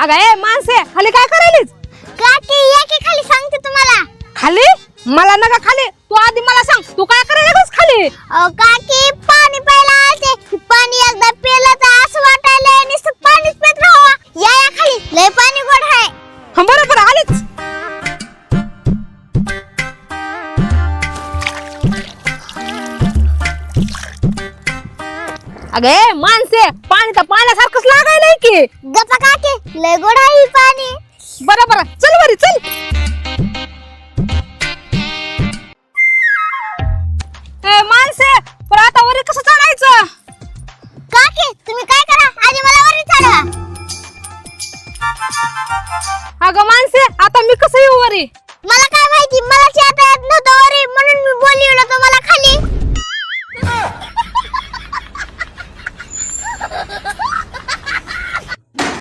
अगं ए माणसे खाली काय करायलीस? काकी या की खाली सांगते तुम्हाला. खाली? मला नका खाली, तू आधी मला सांग तू काय करायलीस खाली? काकी पाणी प्यायला आलते. पाणी एकदा पिलं तर असं वाटायला नुसतं पाणीच पित राहावं. या या खाली, लय पाणी गोड आहे. बरोबर आलीच. अगे माणसे पाणी तर पाण्यासारखंच लागायलंय की. गप्पा काकी, लय गोड आहे ही पाणी. बरोबर चल वरी चल. ए माणसे पण आता वरी कसं चढायचं? काकी तुम्ही काय करा, आधी मला वरी चढवा. अगं माणसे आता मी कसं येऊ वरी? मला काय माहिती, मला आता येत नव्हतं वरी म्हणून मी बोलवलं तुम्हाला